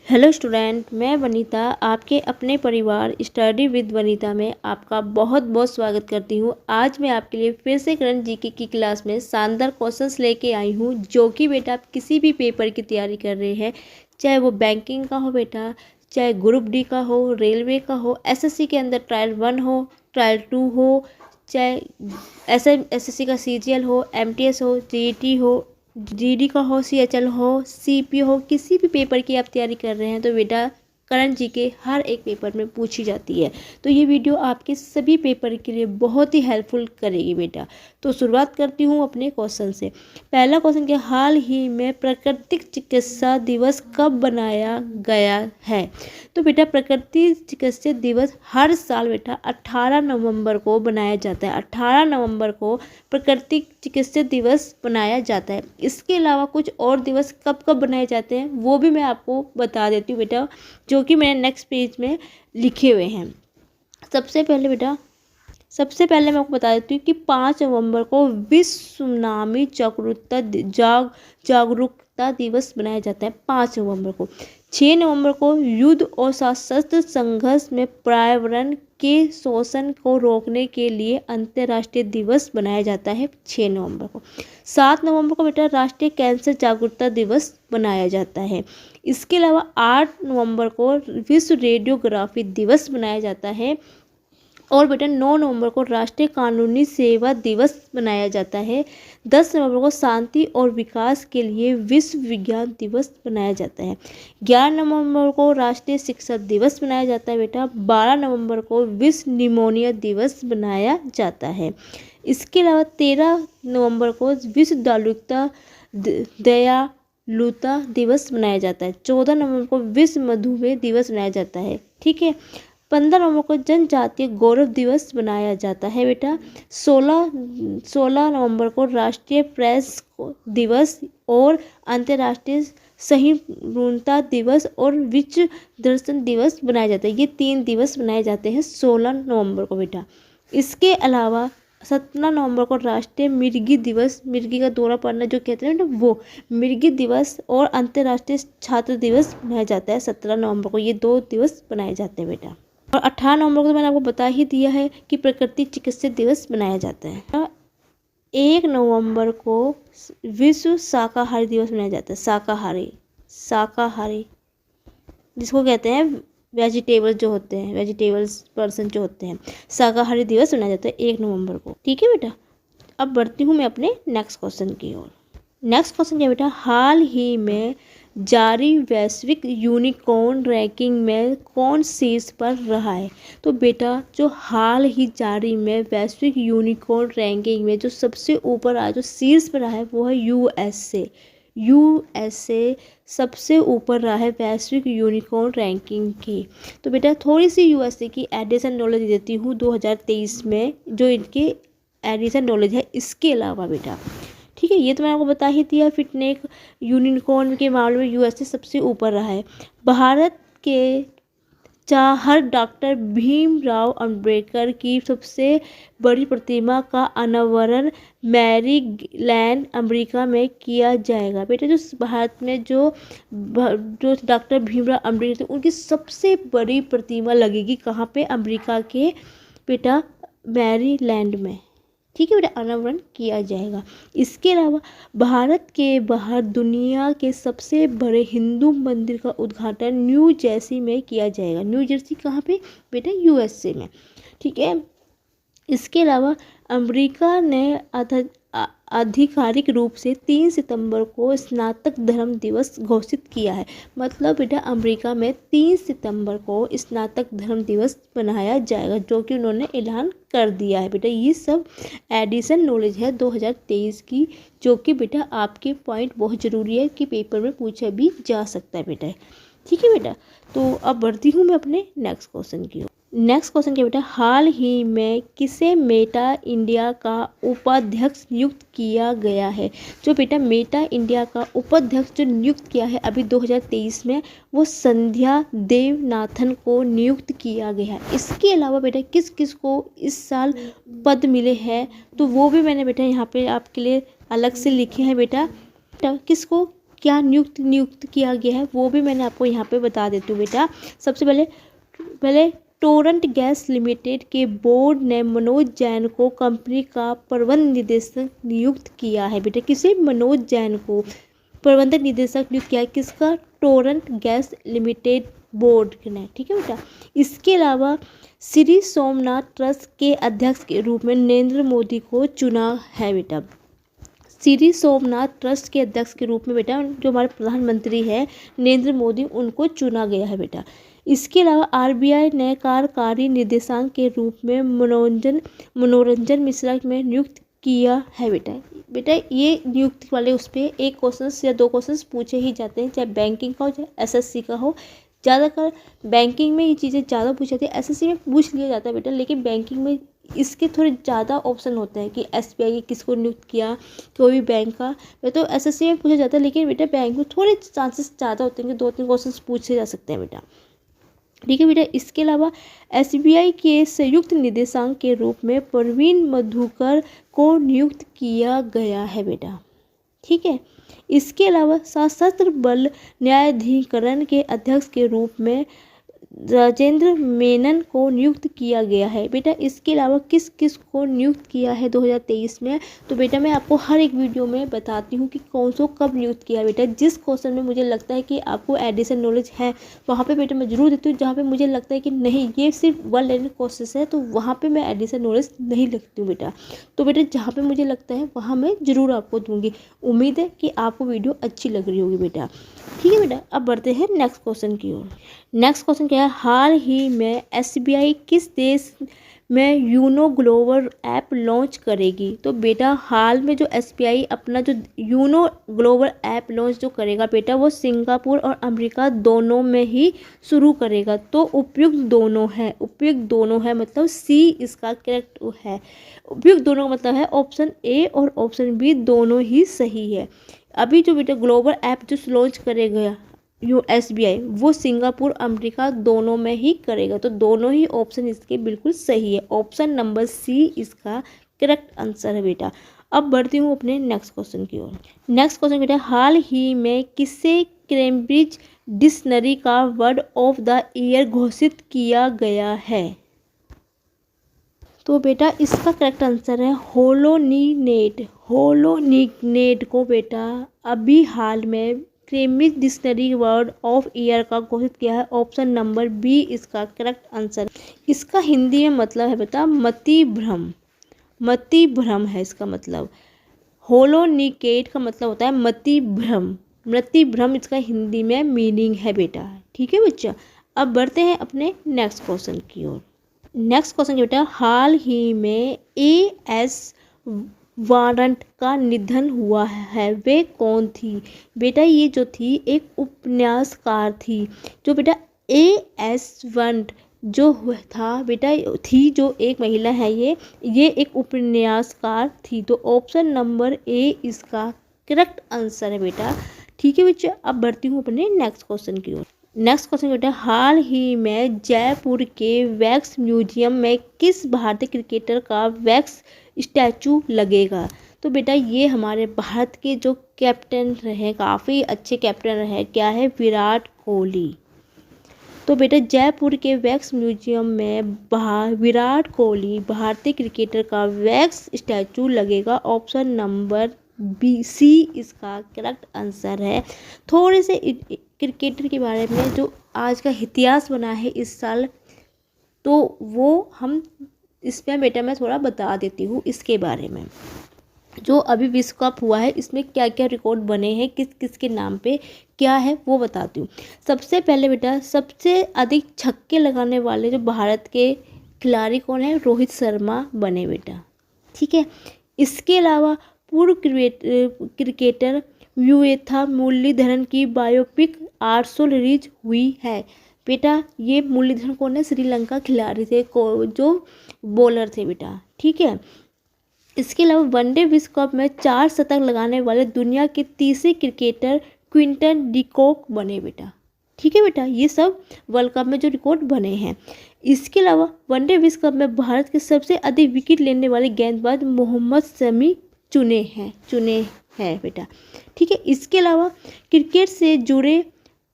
Hello student, मैं वनीता आपके अपने परिवार स्टडी विद वनीता में आपका बहुत बहुत स्वागत करती हूँ। आज मैं आपके लिए फिर से करंट जीके की क्लास में शानदार क्वेश्चंस लेके आई हूँ, जो कि बेटा आप किसी भी पेपर की तैयारी कर रहे हैं, चाहे वो बैंकिंग का हो बेटा, चाहे ग्रुप डी का हो, रेलवे का हो, एसएससी के अंदर ट्रायल 1 हो, ट्रायल 2 हो, चाहे एसएससी का सीजीएल हो, एमटीएस हो, जीईटी हो, जीडी का हो, सीएचएल हो, सीपी हो, किसी भी पेपर की आप तैयारी कर रहे हैं तो बेटा करंट जीके हर एक पेपर में पूछी जाती है। तो ये वीडियो आपके सभी पेपर के लिए बहुत ही हेल्पफुल करेगी बेटा। तो शुरुआत करती हूँ अपने क्वेश्चन से। पहला क्वेश्चन क्या, हाल ही में प्राकृतिक चिकित्सा दिवस कब बनाया गया है? तो बेटा प्रकृति चिकित्सा दिवस हर साल बेटा 18 नवंबर को बनाया जाता है। 18 नवंबर को प्राकृतिक चिकित्सा दिवस बनाया जाता है। इसके अलावा कुछ और दिवस कब कब बनाए जाते हैं वो भी मैं आपको बता देती हूँ बेटा, जो कि मैंने नेक्स्ट पेज में लिखे हुए हैं। सबसे पहले मैं आपको बता देती हूँ कि 5 नवंबर को विश्व सुनामी जागरूकता दिवस बनाया जाता है। 5 नवंबर को 6 नवंबर को युद्ध और सशस्त्र संघर्ष में पर्यावरण के शोषण को रोकने के लिए अंतर्राष्ट्रीय दिवस बनाया जाता है 6 नवंबर को। 7 नवंबर को बेटा राष्ट्रीय कैंसर जागरूकता दिवस बनाया जाता है। इसके अलावा 8 नवंबर को विश्व रेडियोग्राफी दिवस बनाया जाता है। और बेटा 9 नवंबर को राष्ट्रीय कानूनी सेवा दिवस बनाया जाता है। 10 नवंबर को शांति और विकास के लिए विश्व विज्ञान दिवस बनाया जाता है। 11 नवंबर को राष्ट्रीय शिक्षक दिवस बनाया जाता है बेटा। 12 नवंबर को विश्व निमोनिया दिवस बनाया जाता है। इसके अलावा 13 नवंबर को विश्व दयालुता दिवस मनाया जाता है। 14 नवंबर को विश्व मधुमेह दिवस मनाया जाता है। ठीक है। 15 नवंबर को जनजातीय गौरव दिवस बनाया जाता है बेटा। 16 नवंबर को राष्ट्रीय प्रेस दिवस और अंतर्राष्ट्रीय सहिष्णुता दिवस और विश्व दर्शन दिवस बनाया जाता है। ये 3 दिवस बनाए जाते हैं 16 नवंबर को बेटा। इसके अलावा 17 नवंबर को राष्ट्रीय मिर्गी दिवस, मिर्गी का दौरा पड़ना जो कहते हैं ना, वो मिर्गी दिवस और अंतर्राष्ट्रीय छात्र दिवस मनाया जाता है 17 नवंबर को। ये 2 दिवस बनाए जाते हैं बेटा। और 18 नवंबर को तो मैंने आपको बता ही दिया है कि प्राकृतिक चिकित्सा दिवस मनाया जाता है। 1 नवंबर को विश्व शाकाहारी दिवस मनाया जाता है। शाकाहारी जिसको कहते हैं वेजिटेबल्स जो होते हैं, वेजिटेबल्स पर्सन जो होते हैं, शाकाहारी दिवस मनाया जाता है 1 नवंबर को। ठीक है बेटा। अब बढ़ती हूँ मैं अपने नेक्स्ट क्वेश्चन की ओर। नेक्स्ट क्वेश्चन क्या बेटा, हाल ही में जारी वैश्विक यूनिकॉर्न रैंकिंग में कौन शीर्ष पर रहा है? तो बेटा जो हाल ही जारी में वैश्विक यूनिकॉर्न रैंकिंग में जो सबसे ऊपर आया, जो शीर्ष पर रहा है, वो है यूएसए सबसे ऊपर रहा है वैश्विक यूनिकॉर्न रैंकिंग की। तो बेटा थोड़ी सी यूएसए की एडिशन नॉलेज देती हूँ 2023 में, जो इनके एडिशन नॉलेज है। इसके अलावा बेटा ठीक है, ये तो मैंने आपको बता ही दिया, फिटनेक यूनिकॉर्न के मामले में यूएसए सबसे ऊपर रहा है। भारत के चाहर डॉक्टर भीमराव अंबेडकर की सबसे बड़ी प्रतिमा का अनावरण मैरीलैंड अमेरिका में किया जाएगा। बेटा जो भारत में जो डॉक्टर भीमराव अंबेडकर थे, उनकी सबसे बड़ी प्रतिमा लगेगी कहाँ पे? अमेरिका के बेटा मैरीलैंड में। ठीक है बेटा, अनावरण किया जाएगा। इसके अलावा भारत के बाहर दुनिया के सबसे बड़े हिंदू मंदिर का उद्घाटन न्यू जर्सी में किया जाएगा। न्यू जर्सी कहाँ पे? बेटा यूएसए में। ठीक है। इसके अलावा अमेरिका ने आधिकारिक रूप से 3 सितंबर को स्नातक धर्म दिवस घोषित किया है। मतलब बेटा अमेरिका में 3 सितंबर को स्नातक धर्म दिवस मनाया जाएगा, जो कि उन्होंने ऐलान कर दिया है बेटा। ये सब एडिशन नॉलेज है 2023 की, जो कि बेटा आपके पॉइंट बहुत ज़रूरी है कि पेपर में पूछा भी जा सकता है बेटा। ठीक है बेटा। तो अब बढ़ती हूँ मैं अपने नेक्स्ट क्वेश्चन की ओर। नेक्स्ट क्वेश्चन क्या बेटा, हाल ही में किसे मेटा इंडिया का उपाध्यक्ष नियुक्त किया गया है? जो बेटा मेटा इंडिया का उपाध्यक्ष जो नियुक्त किया है अभी 2023 में, वो संध्या देवनाथन को नियुक्त किया गया है। इसके अलावा बेटा किस किस को इस साल पद मिले हैं, तो वो भी मैंने बेटा यहाँ पे आपके लिए अलग से लिखे हैं बेटा। किसको क्या नियुक्त किया गया है वो भी मैंने आपको यहाँ पे बता देती हूँ बेटा। सबसे पहले टोरेंट गैस लिमिटेड के बोर्ड ने मनोज जैन को कंपनी का प्रबंध निदेशक नियुक्त किया है बेटा। किसे? मनोज जैन को प्रबंधक निदेशक नियुक्त किया है। किसका? टोरेंट गैस लिमिटेड बोर्ड ने। ठीक है बेटा। इसके अलावा श्री सोमनाथ ट्रस्ट के अध्यक्ष के रूप में नरेंद्र मोदी को चुना है बेटा। श्री सोमनाथ ट्रस्ट के अध्यक्ष के रूप में बेटा जो हमारे प्रधानमंत्री है नरेंद्र मोदी, उनको चुना गया है बेटा। इसके अलावा आरबीआई ने कार्यकारी निदेशक के रूप में मनोरंजन मिश्रा में नियुक्त किया है बेटा ये नियुक्ति वाले उस पर एक क्वेश्चन या दो क्वेश्चन पूछे ही जाते हैं, चाहे बैंकिंग का हो चाहे एसएससी का हो। ज़्यादातर बैंकिंग में ये चीज़ें ज़्यादा पूछी जाती है, एसएससी में पूछ लिया जाता है बेटा, लेकिन बैंकिंग में इसके थोड़े ज़्यादा ऑप्शन होते हैं कि एसबीआई किसको नियुक्त किया, कोई भी बैंक का। तो एसएससी में पूछा जाता है, लेकिन बेटा बैंक में थोड़े चांसेस ज़्यादा होते हैं कि 2-3 क्वेश्चन पूछे जा सकते हैं बेटा। ठीक है बेटा। इसके अलावा एसबीआई के संयुक्त निदेशक के रूप में प्रवीण मधुकर को नियुक्त किया गया है बेटा। ठीक है। इसके अलावा सशस्त्र बल न्यायाधिकरण के अध्यक्ष के रूप में राजेंद्र मेनन को नियुक्त किया गया है बेटा। इसके अलावा किस किस को नियुक्त किया है 2023 में, तो बेटा मैं आपको हर एक वीडियो में बताती हूँ कि कौन सो कब नियुक्त किया है बेटा। जिस क्वेश्चन में मुझे लगता है कि आपको एडिशन नॉलेज है वहाँ पे बेटा मैं जरूर देती हूँ, जहाँ पे मुझे लगता है कि नहीं ये सिर्फ वन लाइन क्वेश्चन है तो वहाँ पर मैं एडिशन नॉलेज नहीं लिखती हूँ बेटा। तो बेटा जहाँ पर मुझे लगता है वहाँ मैं ज़रूर आपको दूँगी। उम्मीद है कि आपको वीडियो अच्छी लग रही होगी बेटा। ठीक है बेटा। अब बढ़ते हैं नेक्स्ट क्वेश्चन की ओर। नेक्स्ट क्वेश्चन क्या है? हाल ही में एसबीआई किस देश में यूनो ग्लोबल ऐप लॉन्च करेगी? तो बेटा हाल में जो एसबीआई अपना जो यूनो ग्लोबल ऐप लॉन्च जो करेगा बेटा वो सिंगापुर और अमेरिका दोनों में ही शुरू करेगा। तो उपयुक्त दोनों है मतलब सी इसका करेक्ट है। उपयुक्त दोनों का मतलब है ऑप्शन ए और ऑप्शन बी दोनों ही सही है। अभी जो बेटा ग्लोबल ऐप जो लॉन्च करेगा एसबीआई वो सिंगापुर अमेरिका दोनों में ही करेगा। तो दोनों ही ऑप्शन इसके बिल्कुल सही है। ऑप्शन नंबर सी इसका करेक्ट आंसर है बेटा। अब बढ़ती हूँ अपने नेक्स्ट क्वेश्चन की ओर। नेक्स्ट क्वेश्चन बेटा हाल ही में किसे कैम्ब्रिज डिक्शनरी का वर्ड ऑफ द ईयर घोषित किया गया है? तो बेटा इसका करेक्ट आंसर है होलोनिनेट को बेटा अभी हाल में Cambridge dictionary word of year का घोषित किया है। ऑप्शन नंबर बी इसका करेक्ट आंसर। इसका हिंदी में मतलब है बेटा मति भ्रम है इसका मतलब। होलोनिकेट का मतलब होता है मति भ्रम इसका हिंदी में मीनिंग है बेटा। ठीक है बच्चा। अब बढ़ते हैं अपने नेक्स्ट क्वेश्चन की ओर। नेक्स्ट क्वेश्चन बेटा हाल ही में एएस वारंट का निधन हुआ है, वे कौन थी? बेटा ये जो थी एक उपन्यासकार थी। जो बेटा एएस वारंट जो था बेटा थी जो एक महिला है, ये एक उपन्यासकार थी। तो ऑप्शन नंबर ए इसका करेक्ट आंसर है बेटा। ठीक है बच्चा। अब बढ़ती हूँ अपने नेक्स्ट क्वेश्चन की ओर। नेक्स्ट क्वेश्चन बेटा हाल ही में जयपुर के वैक्स म्यूजियम में किस भारतीय क्रिकेटर का वैक्स स्टैचू लगेगा? तो बेटा ये हमारे भारत के जो कैप्टन रहे, काफ़ी अच्छे कैप्टन रहे, क्या है? विराट कोहली। तो बेटा जयपुर के वैक्स म्यूजियम में विराट कोहली भारतीय क्रिकेटर का वैक्स स्टैचू लगेगा। ऑप्शन नंबर बी सी इसका करेक्ट आंसर है। थोड़े से क्रिकेटर के बारे में जो आज का इतिहास बना है इस साल, तो वो हम इसमें बेटा मैं थोड़ा बता देती हूँ इसके बारे में। जो अभी विश्व कप हुआ है इसमें क्या क्या रिकॉर्ड बने हैं, किस किस के नाम पे क्या है वो बताती हूँ। सबसे पहले बेटा सबसे अधिक छक्के लगाने वाले जो भारत के खिलाड़ी कौन है? रोहित शर्मा बने बेटा। ठीक है। इसके अलावा पूर्व क्रिकेटर युवेथा मुरलीधरन की बायोपिक 800 रिलीज हुई है बेटा। ये मुरलीधरन कौन है? श्रीलंका खिलाड़ी थे जो बॉलर थे बेटा। ठीक है। इसके अलावा वनडे विश्व कप में 4 शतक लगाने वाले दुनिया के तीसरे क्रिकेटर क्विंटन डिकॉक बने बेटा। ठीक है बेटा। ये सब वर्ल्ड कप में जो रिकॉर्ड बने हैं। इसके अलावा वनडे विश्व कप में भारत के सबसे अधिक विकेट लेने वाले गेंदबाज मोहम्मद शमी चुने है बेटा। ठीक है, इसके अलावा क्रिकेट से जुड़े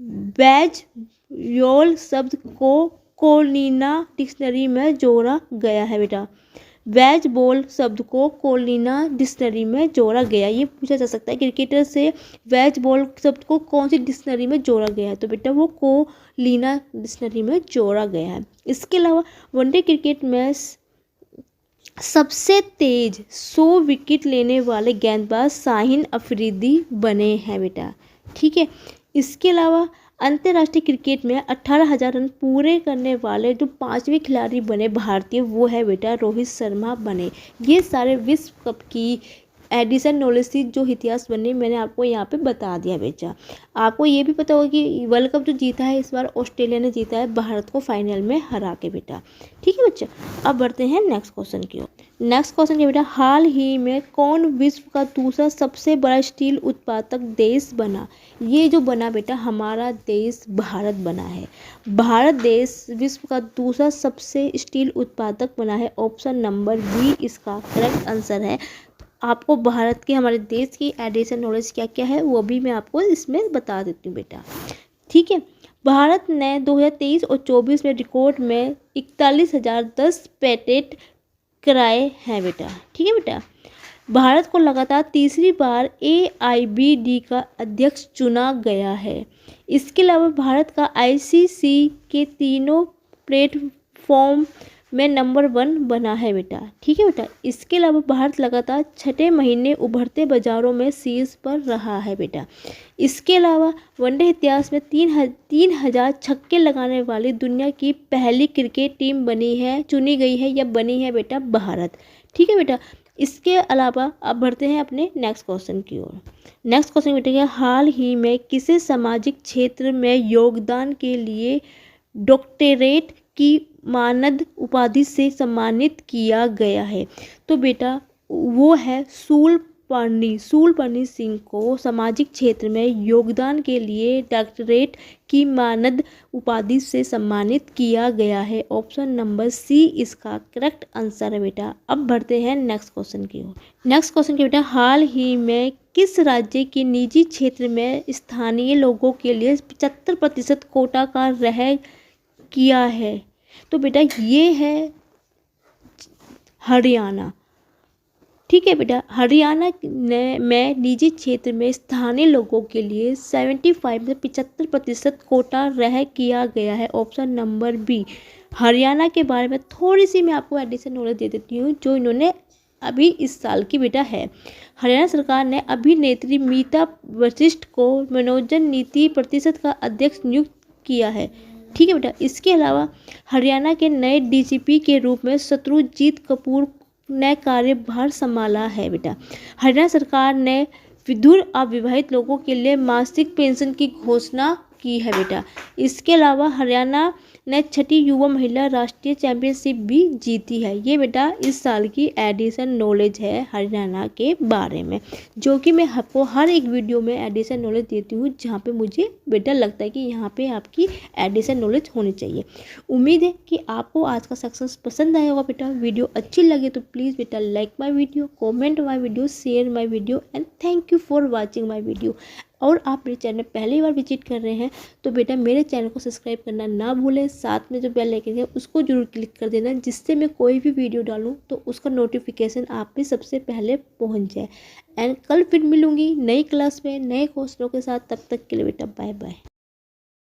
बैजबॉल शब्द को कोलिना डिक्शनरी में जोड़ा गया है बेटा। बैजबॉल शब्द को कोलिना डिक्शनरी में जोड़ा गया, ये पूछा जा सकता है क्रिकेटर से बैजबॉल शब्द को कौन सी डिक्शनरी में जोड़ा गया है, तो बेटा वो कोलिना डिक्शनरी में जोड़ा गया है। इसके अलावा वनडे क्रिकेट में सबसे तेज 100 विकेट लेने वाले गेंदबाज शाहीन अफरीदी बने हैं बेटा। ठीक है, इसके अलावा अंतर्राष्ट्रीय क्रिकेट में 18,000 रन पूरे करने वाले जो 5वें खिलाड़ी बने भारतीय, वो है बेटा रोहित शर्मा बने। ये सारे विश्व कप की एडिशन नॉलेज थी जो इतिहास बने, मैंने आपको यहाँ पे बता दिया बेटा। आपको ये भी पता होगा कि वर्ल्ड कप जो जीता है इस बार ऑस्ट्रेलिया ने जीता है भारत को फाइनल में हरा के बेटा। ठीक है बच्चा, अब बढ़ते हैं नेक्स्ट क्वेश्चन की ओर। नेक्स्ट क्वेश्चन है बेटा, हाल ही में कौन विश्व का दूसरा सबसे बड़ा स्टील उत्पादक देश बना? ये जो बना बेटा हमारा देश भारत बना है। भारत देश विश्व का दूसरा सबसे स्टील उत्पादक बना है। ऑप्शन नंबर बी इसका करेक्ट आंसर है। आपको भारत के हमारे देश की एडिशन नॉलेज क्या क्या है वो भी मैं आपको इसमें बता देती हूँ बेटा। ठीक है, भारत ने 2023 और 24 में रिकॉर्ड में 41,010 पेटेंट कराए हैं बेटा। ठीक है बेटा, भारत को लगातार तीसरी बार AIBD का अध्यक्ष चुना गया है। इसके अलावा भारत का ICC के तीनों प्लेटफॉर्म में नंबर 1 बना है बेटा। ठीक है बेटा, इसके अलावा भारत लगातार 6ठे महीने उभरते बाजारों में शीर्ष पर रहा है बेटा। इसके अलावा वनडे इतिहास में 3,000 छक्के लगाने वाली दुनिया की पहली क्रिकेट टीम चुनी गई है या बनी है बेटा भारत। ठीक है बेटा, इसके अलावा अब बढ़ते हैं अपने नेक्स्ट क्वेश्चन की ओर। नेक्स्ट क्वेश्चन बेटा क्या, हाल ही में किसे सामाजिक क्षेत्र में योगदान के लिए डॉक्टरेट की मानद उपाधि से सम्मानित किया गया है? तो बेटा वो है शूलपर्णी सिंह को सामाजिक क्षेत्र में योगदान के लिए डॉक्टरेट की मानद उपाधि से सम्मानित किया गया है। ऑप्शन नंबर सी इसका करेक्ट आंसर है बेटा। अब बढ़ते हैं नेक्स्ट क्वेश्चन की ओर। नेक्स्ट क्वेश्चन की बेटा, हाल ही में किस राज्य के निजी क्षेत्र में स्थानीय लोगों के लिए 75% कोटा का रह किया है? तो बेटा ये है हरियाणा। ठीक है बेटा, हरियाणा में निजी क्षेत्र में स्थानीय लोगों के लिए 75% कोटा रह किया गया है। Option number B. हरियाणा के बारे में थोड़ी सी मैं आपको एडिशन नॉलेज दे देती हूँ जो इन्होंने अभी इस साल की बेटा है। हरियाणा सरकार ने अभिनेत्री मीता वशिष्ठ को मनोरंजन नीति परिषद का अध्यक्ष नियुक्त किया है। ठीक है बेटा, इसके अलावा हरियाणा के नए DGP के रूप में शत्रुजीत कपूर ने कार्यभार संभाला है बेटा। हरियाणा सरकार ने विधुर अविवाहित लोगों के लिए मासिक पेंशन की घोषणा की है बेटा। इसके अलावा हरियाणा ने 6ठी युवा महिला राष्ट्रीय चैंपियनशिप भी जीती है। ये बेटा इस साल की एडिशन नॉलेज है हरियाणा के बारे में, जो कि मैं आपको हर एक वीडियो में एडिशन नॉलेज देती हूँ जहाँ पे मुझे बेटा लगता है कि यहाँ पे आपकी एडिशन नॉलेज होनी चाहिए। उम्मीद है कि आपको आज का सक्सेस पसंद आया होगा बेटा। वीडियो अच्छी लगे तो प्लीज़ बेटा like my video, comment my video, share my video and thank you for watching my video. और आप मेरे चैनल पहली बार विजिट कर रहे हैं तो बेटा मेरे चैनल को सब्सक्राइब करना ना भूलें। साथ में जो बेल आइकन है उसको जरूर क्लिक कर देना, जिससे मैं कोई भी वीडियो डालूं तो उसका नोटिफिकेशन आप पे सबसे पहले पहुंच जाए। एंड कल फिर मिलूंगी नई क्लास में नए क्वेश्चनों के साथ। तब तक के लिए बेटा बाय बाय।